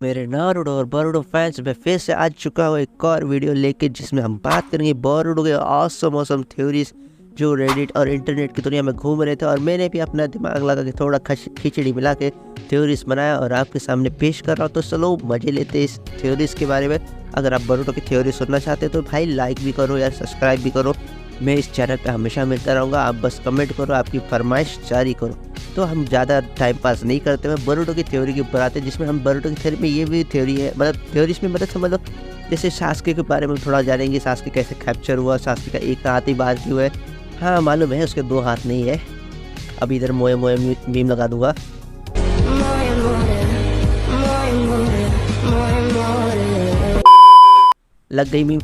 मेरे नारुतो और Boruto fans में फिर से आ चुका हूँ एक और वीडियो लेके, जिसमें हम बात करेंगे बोरुतो के ऑसम थ्योरीज जो रेडिट और इंटरनेट की दुनिया में घूम रहे थे। और मैंने भी अपना दिमाग लगा के थोड़ा खिचड़ी मिला के थ्योरीज बनाया और आपके सामने पेश कर रहा हूँ। तो चलो मजे लेते इस थ्योरीज के बारे में। अगर आप बोरुतो की थ्योरी सुनना चाहते हो तो भाई लाइक भी करो या सब्सक्राइब भी करो। मैं इस चैनल पे हमेशा मिलता रहूँगा, आप बस कमेंट करो, आपकी फरमाइश जारी करो। तो हम ज़्यादा टाइम पास नहीं करते हुए बोरुतो की थ्योरी के ऊपर आते हैं, जिसमें हम बोरुतो की थ्योरी में ये भी थ्योरी है, मतलब थ्योरीज में मतलब समझ लो जैसे सास्के के बारे में थोड़ा जानेंगे। सास्के कैसे कैप्चर हुआ, सास्के का एक हाथ ही बाहर क्यों है। हाँ मालूम है उसके दो हाथ नहीं है। अब इधर मोए मोए मीम लगा दूंगा। लग गई मीम।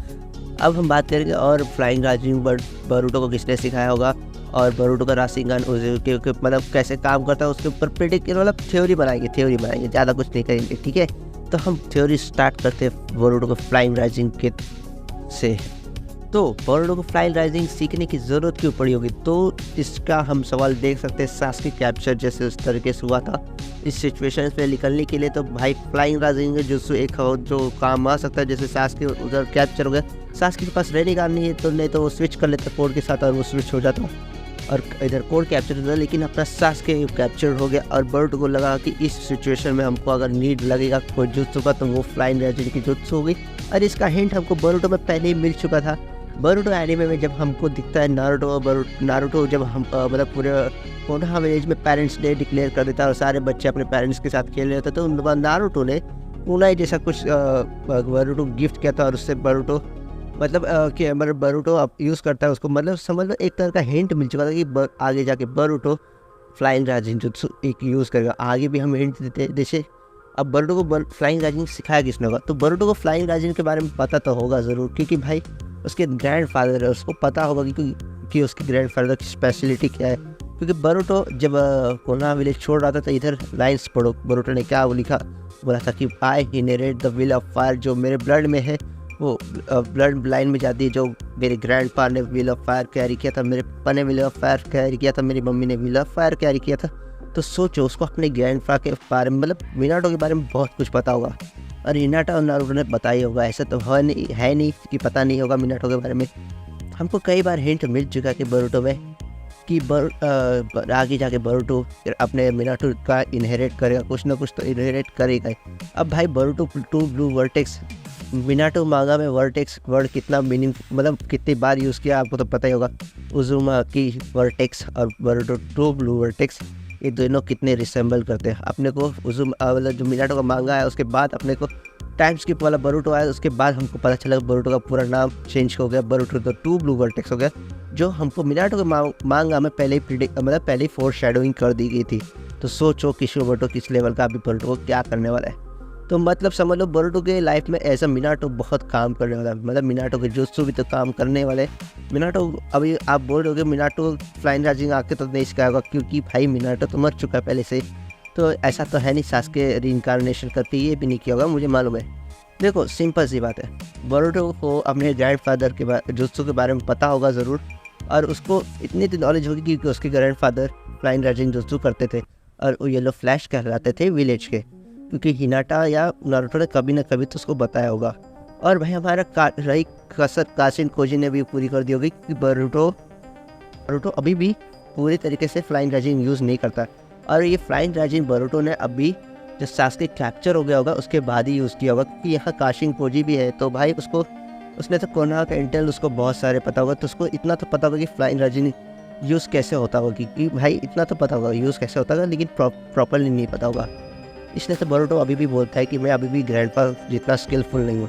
अब हम बात करेंगे और फ्लाइंग राजिंग बोरुतो को किसने सिखाया होगा और बोरुतो का राशिंगन के मतलब कैसे काम करता है उसके ऊपर प्रेडिक्ट मतलब थ्योरी बनाएंगे ज़्यादा कुछ नहीं करेंगे, ठीक है। तो हम थ्योरी स्टार्ट करते हैं बोरुतो को फ्लाइंग राइजिंग के से। तो बोरुतो को फ्लाइंग राइजिंग सीखने की ज़रूरत क्यों पड़ी होगी, तो इसका हम सवाल देख सकते हैं सास्के कैप्चर जैसे उस तरीके से हुआ था। इस सिचुएशन से निकलने के लिए तो भाई फ्लाइंग राइजिंग जो एक जो काम आ सकता है, जैसे सास्के उधर कैप्चर हो गया, सास्के के पास रहने का नहीं है तो नहीं तो वो स्विच कर लेता कोड के साथ और वो स्विच हो जाता और इधर कोड कैप्चर होता, लेकिन अपना सास्के कैप्चर हो गया। और बोरुतो को लगा कि इस सिचुएशन में हमको अगर नीड लगेगा कोई जुत्सु का तो वो फ्लाइंग राइजिंग की जुत्सु होगी। और इसका हिंट हमको बोरुतो में पहले ही मिल चुका था। बोरुतो एनीमे में जब हमको दिखता है नारुतो जब हम मतलब पूरे कोनोहा विलेज में पेरेंट्स डे डिक्लेयर कर देता है और सारे बच्चे अपने पेरेंट्स के साथ खेल रहे होते, तो उन बाद नारुतो ने उनाई जैसा कुछ बोरुतो गिफ्ट किया था और उससे बोरुतो मतलब कि मतलब बोरुतो अब यूज़ करता है उसको, मतलब समझ लो एक तरह का हिंट मिल चुका था कि आगे जाके बोरुतो फ्लाइंग राजिंग जुत्सु एक यूज़ करेगा। आगे भी हम हिंट देते जैसे अब बोरुतो को फ्लाइंग राजिंग सिखाया किसने होगा, तो बोरुतो को फ्लाइंग राजिंग के बारे में पता तो होगा ज़रूर, क्योंकि भाई उसके ग्रैंडफादर है, उसको पता होगा कि उसके ग्रैंडफादर की स्पेशलिटी क्या है। क्योंकि बोरुतो जब कोनोहा विलेज छोड़ रहा था तो इधर लाइन्स पढ़ो, बोरुतो ने क्या लिखा, बोला था कि I inherit the will of fire, जो मेरे ब्लड में है वो ब्लड लाइन में जाती है। जो मेरे ग्रैंडपा ने व्हील ऑफ फायर कैरी किया था, मेरे पापा ने व्हील ऑफ फायर कैरी किया था, मेरी मम्मी ने व्हील ऑफ फायर कैरी किया था। तो सोचो उसको अपने ग्रैंडपा के बारे में मतलब मिनाटो के बारे में बहुत कुछ पता होगा। और हिनाटा और नारुतो ने बताया होगा, ऐसा तो है नहीं कि पता नहीं होगा मिनाटो के बारे में। हमको कई बार हिंट मिल चुका है कि बोरुतो में कि आगे जाके बोरुतो अपने मिनाटो का इनहेरिट करेगा, कुछ ना कुछ तो इनहेरिट करेगा। अब भाई Boruto to blue vertex, Minato manga में वर्टेक्स वर्ड कितना मीनिंग मतलब कितनी बार यूज़ किया आपको तो पता ही होगा। उजुमा की वर्टेक्स और बोरुतो टू ब्लू वर्टेक्स ये दोनों कितने रिसेंबल करते हैं अपने को। मतलब जो मिनाटो का मांगा है उसके बाद अपने को टाइम स्किप वाला बोरुतो आया, उसके बाद हमको पता चला बोरुतो का पूरा नाम चेंज हो गया, बोरुतो तो टू ब्लू वर्टेक्स हो गया, जो हमको मिनाटो के मांगा में पहले ही मतलब पहले ही फोर शेडोइंग कर दी गई थी। तो सोचो बोरुतो किस लेवल का अभी बोरुतो को क्या करने वाला है। तो मतलब समझ लो बोरुतो के लाइफ में ऐसा मिनाटो बहुत काम करने वाला है, मतलब मिनाटो के जुत्सु भी तो काम करने वाले। मिनाटो अभी आप बोल रहे हो कि मिनाटो फ्लाइंग राइजिंग आके तो नहीं सिखाया होगा, क्योंकि भाई मिनाटो तो मर चुका है पहले से, तो ऐसा तो है नहीं सास्के रीइंकार्नेशन करके ये भी नहीं किया होगा, मुझे मालूम है। देखो सिंपल सी बात है, बोरुतो को अपने ग्रैंडफादर के जुत्सु के बारे में पता होगा ज़रूर, और उसको इतनी तो नॉलेज होगी क्योंकि उसके ग्रैंडफादर फ्लाइंग राइजिंग जुत्सु करते थे और वो येलो फ्लैश कहलाते थे विलेज के, क्योंकि हिनाटा या नारुतो ने कभी ना कभी तो उसको बताया होगा। और भाई हमारा रही कसर काशिन कोजी ने भी पूरी कर दी होगी कि बोरुतो अभी भी पूरी तरीके से फ्लाइंग राइजिंग यूज़ नहीं करता। और ये फ्लाइंग राइजिंग बोरुतो ने अभी जब सास्के कैप्चर हो गया होगा उसके बाद ही यूज़ किया होगा, क्योंकि यहाँ काशिन कोजी भी है, तो भाई उसने तो कोनोहा का इंटेल उसको बहुत सारे पता होगा, तो उसको इतना तो पता होगा कि फ्लाइंग राइजिंग यूज़ कैसे होता होगा, क्योंकि भाई इतना तो पता होगा यूज़ कैसे होता होगा, लेकिन प्रॉपरली नहीं पता होगा। इसलिए तो बोरुतो अभी भी बोलता है कि मैं अभी भी ग्रैंडपा जितना स्किलफुल नहीं हूँ।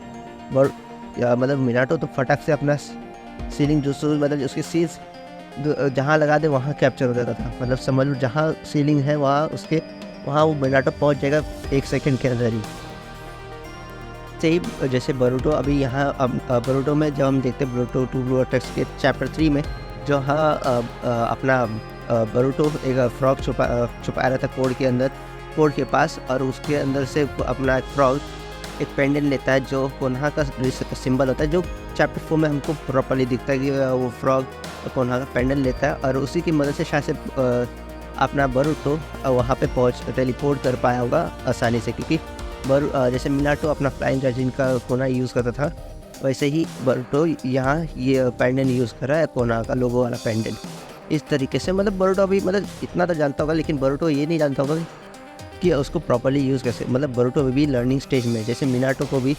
मतलब मिनाटो तो फटाक से अपना सीलिंग जुत्सु मतलब उसकी सीज जहाँ लगा दे वहाँ कैप्चर हो जाता था, मतलब समझ लो जहाँ सीलिंग है वहाँ वो मिनाटो पहुँच जाएगा 1 सेकंड के अंदर ही। सही जैसे बोरुतो अभी यहाँ बोरुतो में जब हम देखते हैं बोरुतो टू ब्लू वर्टेक्स के चैप्टर 3 में, जो अपना बोरुतो एक फ्रॉग छुपाया रहा था कोड के पास, और उसके अंदर से अपना फ्रॉग एक पेंडेंट लेता है जो कोनोहा का सिंबल होता है, जो चैप्टर 4 में हमको प्रॉपर्ली दिखता है कि वो फ्रॉग कोनोहा का पेंडेंट लेता है, और उसी की मदद से शायद से अपना बोरुतो वहाँ पे टेलीपोर्ट कर पाया होगा आसानी से, क्योंकि जैसे मिनाटो अपना फ्लाइंग राजिन का कोना यूज़ करता था, वैसे ही बरूटो यहाँ ये पेंडेंट यूज़ कर रहा है, कोना का लोगो वाला पेंडेंट। इस तरीके से मतलब बरूटो अभी मतलब इतना तो जानता होगा, लेकिन बरूटो ये नहीं जानता होगा कि उसको प्रॉपर्ली यूज़ कैसे, मतलब बरूटो अभी भी लर्निंग स्टेज में है। जैसे मिनाटो को भी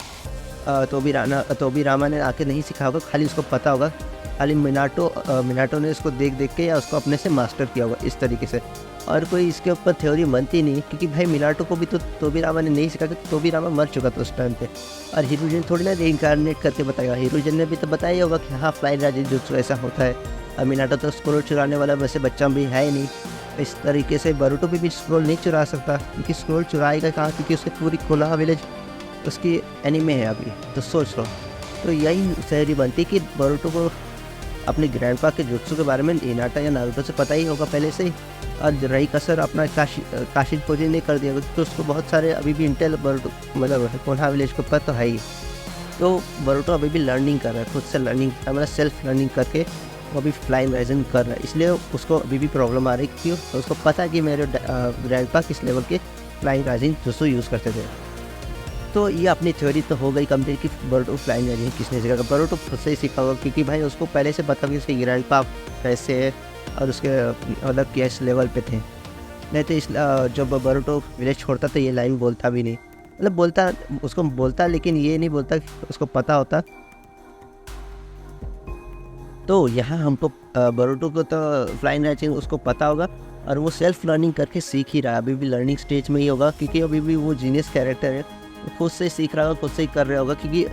तोबी रामा ने आके नहीं सिखाया होगा, खाली उसको पता होगा, खाली मिनाटो ने उसको देख के या उसको अपने से मास्टर किया होगा इस तरीके से। और कोई इसके ऊपर थ्योरी बनती नहीं, क्योंकि भाई मिनाटो को भी तो तोबी रामा ने नहीं सिखाया, क्योंकि तोबी रामा मर चुका था उस टाइम पे। और हिरोजन थोड़ी ना रीइंकारनेट करके बताएगा, हिरोजन ने भी तो बताया ही होगा कि हाँ फ्लाइंग राजिन जुत्सु ऐसा होता है। और मिनाटो तो स्क्रोल चुराने वाला वैसे बच्चा भी है ही नहीं। इस तरीके से बरूटो भी स्क्रोल नहीं चुरा सकता, क्योंकि स्क्रोल चुराएगा कहाँ, क्योंकि उसकी पूरी कोनोहा विलेज उसकी एनीमे है अभी, तो सोच लो। तो यही थ्योरी बनती कि बरूटो को अपने ग्रैंडपा के जुत्सु के बारे में हिनाटा या नारुतो से पता ही होगा पहले से ही। और रही कसर अपना काशिन खोजी नहीं कर दिया, तो उसको बहुत सारे अभी भी इंटेल बरूटो मतलब कोनोहा विलेज के ऊपर तो है ही। तो बरूटो अभी भी लर्निंग कर रहा है, खुद से लर्निंग मतलब सेल्फ लर्निंग करके वो अभी फ्लाइंग राइजन कर रहा है, इसलिए उसको अभी भी प्रॉब्लम आ रही क्यों, तो उसको पता है कि मेरे ग्रैंडपा किस लेवल के फ्लाइंग राइजन जुत्सु यूज़ करते थे। तो ये अपनी थ्योरी तो हो गई कंप्लीट कि बरूटो फ्लाइंग राइजिंग किसने सीखा, बरूटो खुद से ही सीखा होगा, क्योंकि भाई उसको पहले से पता कि उसके ग्रैंडपा कैसे है और उसके मतलब किस लेवल पे थे। नहीं तो इस जब बरूटो विलेज छोड़ता तो ये लाइन बोलता भी नहीं, मतलब बोलता उसको बोलता, लेकिन ये नहीं बोलता कि उसको पता होता। तो यहाँ हमको बरूटो को तो फ्लाइंग राइजिंग उसको पता होगा, और वो सेल्फ लर्निंग करके सीख ही रहा है, अभी भी लर्निंग स्टेज में ही होगा, क्योंकि अभी भी वो जीनियस कैरेक्टर है, खुद से सीख रहा होगा, खुद से ही कर रहा होगा। क्योंकि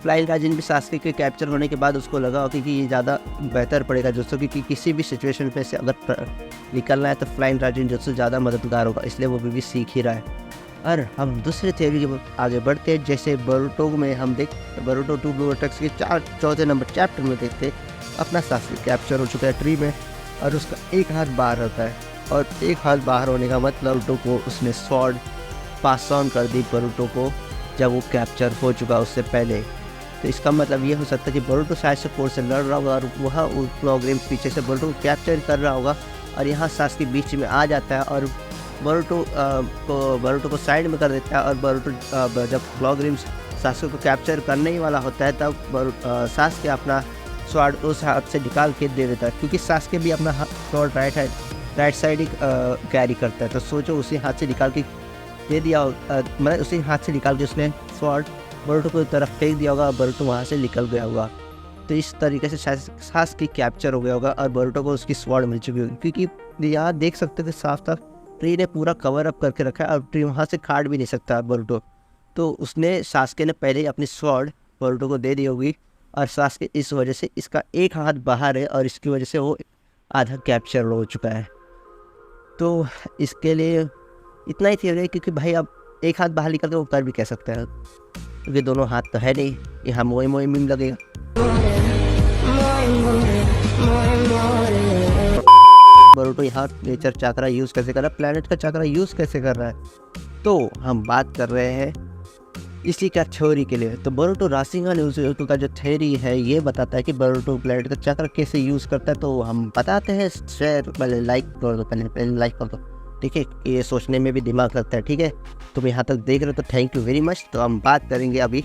फ्लाइंग राजिन भी सास्के के कैप्चर होने के बाद उसको लगा होगा कि ये ज़्यादा बेहतर पड़ेगा जुत्सु, क्योंकि किसी भी सिचुएशन पे से अगर निकलना है तो फ्लाइंग राजिन जुत्सु ज़्यादा मददगार होगा, इसलिए वो भी सीख ही रहा है। और हम दूसरे थ्योरी के आगे बढ़ते हैं। जैसे बरूटो में हम बरूटो 2 ब्लू वर्टेक्स के चौथे नंबर चैप्टर में देखते अपना सास्के कैप्चर हो चुका है ट्री में, और उसका एक हाथ बाहर होता है, और एक हाथ बाहर होने का मतलब बरूटो को उसने स्वॉर्ड पास ऑन कर दी बरूटो को जब वो कैप्चर हो चुका उससे पहले। तो इसका मतलब ये हो सकता है कि बरूटो शायद से फोर्स से लड़ रहा होगा, और वहाँ प्रोग्राम पीछे से बरूटो को कैप्चर कर रहा होगा, और यहाँ सास्के बीच में आ जाता है और बरूटो को साइड में कर देता है। और बरूटो जब प्रोग्राम सास्के को कैप्चर करने ही वाला होता है, तब सास्के अपना स्वॉर्ड उस हाथ से निकाल के दे देता है, क्योंकि सास्के भी अपना स्वॉर्ड राइट साइड ही कैरी करता है। तो सोचो उसी हाथ से निकाल के दे दिया, मतलब उसी हाथ से निकाल के उसने स्वॉर्ड बरूटो को तरफ फेंक दिया होगा, बरूटो वहाँ से निकल गया होगा। तो इस तरीके से सास्के कैप्चर हो गया होगा और बरूटो को उसकी स्वॉर्ड मिल चुकी होगी, क्योंकि यहाँ देख सकते थे साफ साफ ट्री ने पूरा कवर अप करके रखा है, और ट्री वहाँ से काट भी नहीं सकता बरूटो। तो उसने सास्के ने पहले ही अपनी स्वॉर्ड बरूटो को दे दी होगी, और सास्के इस वजह से इसका एक हाथ बाहर है, और इसकी वजह से वो आधा कैप्चर हो चुका है। तो इसके लिए इतना ही थ्योरी है, क्योंकि भाई अब एक हाथ बाहर निकल के वो कर भी कह सकता है, क्योंकि दोनों हाथ तो है नहीं, यहाँ मोए मीम लगेगा। बरूटो यहाँ नेचर चक्रा यूज़ कैसे कर रहा है, प्लैनेट का चक्रा यूज़ कैसे कर रहा है, तो हम बात कर रहे हैं इसी का थ्योरी के लिए। तो बरूटो राशिंगन यूज़ का जो थ्योरी है ये बताता है कि बरूटो प्लैनेट का चक्र कैसे यूज़ करता है। तो हम बताते हैं, शेयर पहले लाइक कर दो, पहले लाइक कर दो, ठीक है, ये सोचने में भी दिमाग लगता है, ठीक है। तुम यहाँ तक देख रहे हो तो थैंक यू वेरी मच। तो हम बात करेंगे अभी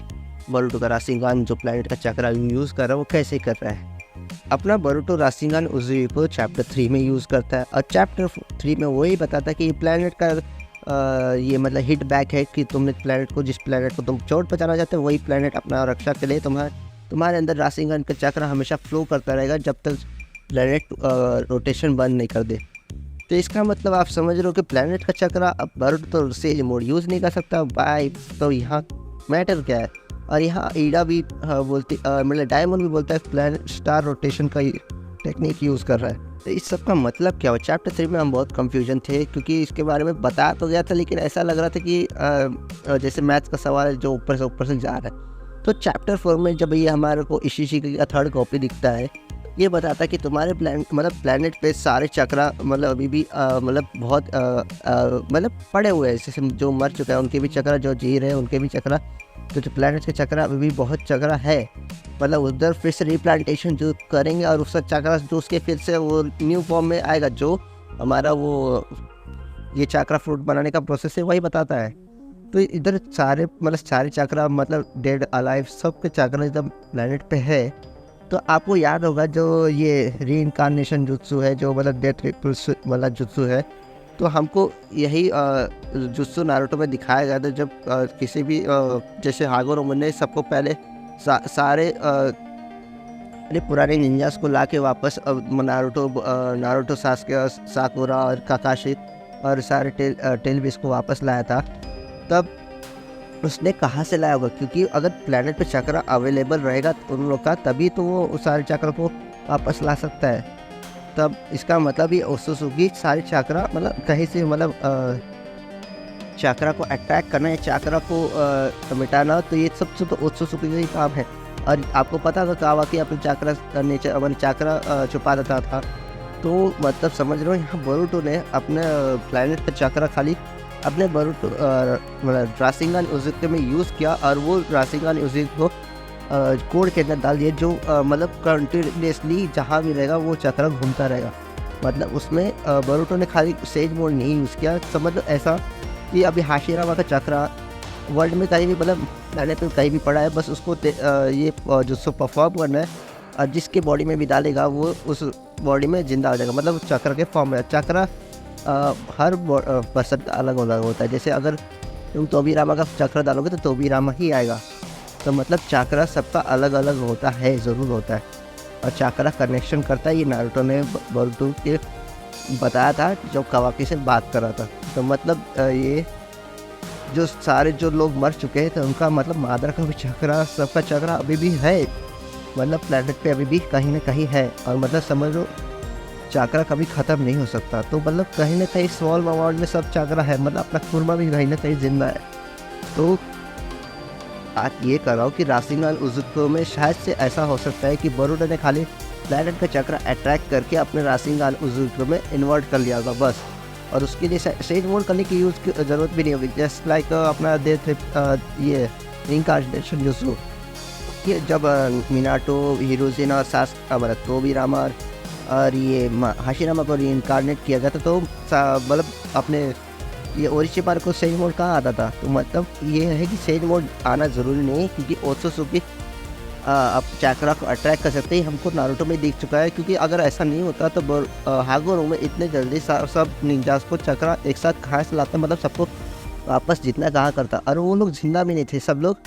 बरूटो का राशिंगन जो प्लैनेट का चक्र यूज़ कर रहा है वो कैसे कर रहा है। अपना बरूटो राशिंगन उज़ुई चैप्टर 3 में यूज़ करता है, और चैप्टर 3 में वही बताता है कि प्लैनेट का ये मतलब हिट बैक है, कि तुमने प्लैनेट को, जिस प्लैनेट को तुम चोट पहुंचाना चाहते हो वही प्लैनेट अपना रक्षा के लिए तुम्हारे अंदर राशिंगन का चक्र हमेशा फ्लो करता रहेगा जब तक प्लैनेट रोटेशन बंद नहीं कर दे। तो इसका मतलब आप समझ रहे हो कि प्लैनेट का चक्र अब बरूटो तो से मोड यूज़ नहीं कर सकता बाय। तो यहाँ मैटर क्या है, और यहाँ ईडा भी बोलती मतलब डायमंड भी बोलता है प्लैनेट स्टार रोटेशन का टेक्निक यूज़ कर रहा है। तो इस सब का मतलब क्या हुआ, चैप्टर 3 में हम बहुत कंफ्यूजन थे, क्योंकि इसके बारे में बता तो गया था, लेकिन ऐसा लग रहा था कि जैसे मैथ्स का सवाल जो ऊपर से जा रहा है। तो चैप्टर 4 में जब ये हमारे को इशिशी का थर्ड कॉपी दिखता है, ये बताता है कि तुम्हारे प्लैनेट पे सारे चक्रा मतलब अभी भी मतलब बहुत मतलब पड़े हुए हैं, जैसे जो मर चुका है उनके भी चक्रा, जो जी रहे हैं उनके भी चक्रा, तो जो प्लैनेट के चक्रा अभी भी बहुत चक्रा है, मतलब उधर फिर से रिप्लांटेशन जो करेंगे और उसका चक्रा जो उसके फिर से वो न्यू फॉर्म में आएगा, जो हमारा वो ये चक्रा फ्रूट बनाने का प्रोसेस है वही बताता है। तो इधर सारे मतलब सारे चक्रा मतलब डेड अलाइव सबके चक्रा एकदम प्लेनेट पे है। तो आपको याद होगा जो ये रीइंकार्नेशन जुत्सु है, जो मतलब डेथ वाला जुत्सु है, तो हमको यही जुत्सु नारुतो में दिखाया गया था। जब किसी भी जैसे हागोरो ने सबको पहले सारे अपने पुराने निंजास को लाके वापस नारुतो सास्के साकुरा और काकाशी और सारे टेलबिस को वापस लाया था। तब उसने कहाँ से लाया होगा, क्योंकि अगर प्लेनेट पे चक्र अवेलेबल रहेगा उन लोग का, तभी तो वो उस सारे चक्र को वापस ला सकता है। तब इसका मतलब ये ओत्सुसुकी सारे चक्र मतलब कहीं से मतलब चक्र को अटैक करना है, चक्र को मिटाना, तो ये सब तो ओत्सुसुकी का ही काम है। और आपको पता होगा कावाकी अपने चक्र नीचे मतलब चक्र छुपा देता था। तो मतलब समझ रहे हो यहाँ बोरुटो ने अपने प्लेनेट पे चक्र खाली अपने बोरुटो मतलब राशिंगन उजुके में यूज़ किया, और वो राशिंगन उजुके को कोड के अंदर डाल दिए, जो मतलब कंटिन्यूसली जहाँ भी रहेगा वो चक्र घूमता रहेगा। मतलब उसमें बोरुटो ने खाली सेज मोड नहीं यूज़ किया। समझ लो ऐसा कि अभी हाशिरामा का चक्र वर्ल्ड में कहीं भी मतलब प्लेनेट पे कहीं भी पड़ा है, बस उसको ये जो परफॉर्म करना है, और जिसके बॉडी में भी डालेगा वो उस बॉडी में जिंदा हो जाएगा, मतलब चक्र के फॉर्म में। चक्र हर पर्सन का अलग अलग होता है। जैसे अगर तुम तोबीरामा का चक्र डालोगे तो तोबीरामा ही आएगा। तो मतलब चक्र सबका अलग अलग होता है, ज़रूर होता है। और चक्र कनेक्शन करता है, ये नारुतो ने बोरुटो के बताया था जब कावाकी से बात कर रहा था। तो मतलब ये जो सारे जो लोग मर चुके हैं, तो उनका मतलब मादर का भी चक्र, सबका चक्र अभी भी है, मतलब प्लेनेट पे अभी भी कहीं ना कहीं है। और मतलब समझ लो चक्र कभी ख़त्म नहीं हो सकता। तो मतलब कहीं ना कहीं स्मॉल अमाउंट में सब चक्र है, मतलब अपना खुरमा भी कहीं ना कहीं जिंदा है। तो आप ये कर रहा हो कि राशिंगन उजुको में शायद से ऐसा हो सकता है कि बोरुटो ने खाली प्लेनेट का चक्र अट्रैक्ट करके अपने राशिंगन उजुको में इन्वर्ट कर लिया होगा बस, और उसके लिए सेज मोड करने की यूज़ की ज़रूरत भी नहीं होगी। जस्ट लाइक अपना ये रीइंकार्नेशन जुत्सु, ये जब मिनाटो, हिरोशिना और तोबीरामा और ये हाशिरामा को रीइंकार्नेट किया गया था, तो मतलब अपने ये ओरिशिमा को सेज मोड कहाँ आता था। तो मतलब ये है कि सेज मोड आना ज़रूरी नहीं है, क्योंकि ओत्सुसुकी अब चक्रा को अट्रैक्ट कर सकते ही हमको नारुतो में दिख चुका है। क्योंकि अगर ऐसा नहीं होता तो हागोरो में इतने जल्दी सब निंजास को चक्रा एक साथ कहाँ से लाता, मतलब सबको वापस जितना कहाँ करता। और वो लोग जिंदा भी नहीं थे, सब लोग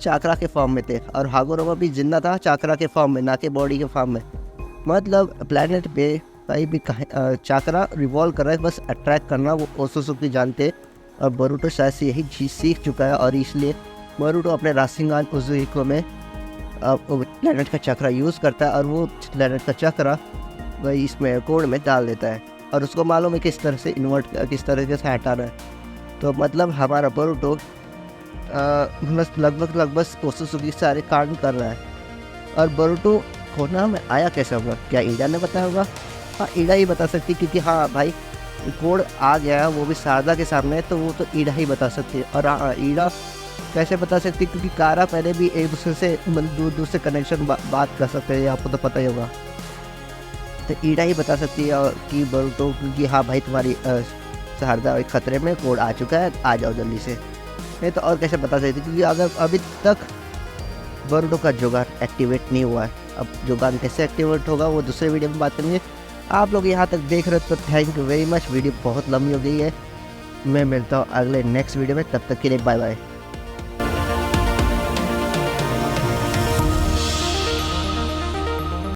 चक्रा के फॉर्म में थे, और हागोरो भी जिंदा था चक्रा के फॉर्म में, ना कि बॉडी के फॉर्म में। मतलब प्लेनेट पे कहीं भी चक्रा रिवॉल्व कर रहा है, बस अट्रैक्ट करना वो ओत्सुसुकी जानते। और बोरुटो शायद से यही चीज़ सीख चुका है, और इसलिए बोरुटो अपने राशिंगन उजुको में प्लेनेट का चक्र यूज़ करता है, और वो प्लेनेट का चक्र वही इसमें कोड में डाल देता है, और उसको मालूम है किस तरह से किस तरह से हटाना है। तो मतलब हमारा बोरुटो लगभग ओत्सुसुकी सारे काम कर रहा है। और बोरुटो होना में आया कैसे होगा, क्या ईडा ने बताया होगा? हाँ, ईडा ही बता सकती, क्योंकि हाँ भाई कोड आ गया है, वो भी शारदा के सामने, तो वो तो ईडा ही बता सकती है। और हाँ, ईडा कैसे बता सकती, क्योंकि कारा पहले भी एक दूसरे से मतलब दूर दूर से कनेक्शन बात कर सकते हैं, आपको तो पता ही होगा। तो ईडा ही बता सकती है कि बोरुटो, क्योंकि हाँ भाई तुम्हारी शारदा खतरे में, कोड आ चुका है, आ जाओ जल्दी से। नहीं तो और कैसे बता सकती, क्योंकि अगर अभी तक बोरुटो का जुगाड़ एक्टिवेट नहीं हुआ है। अब जुगाड़ कैसे एक्टिवेट होगा वो दूसरे वीडियो में बात करेंगे। आप लोग यहाँ तक देख रहे हो तो thank you very much. Video बहुत लंबी हो गई है, मैं मिलता हूँ अगले नेक्स्ट वीडियो में, तब तक के लिए बाय बाय।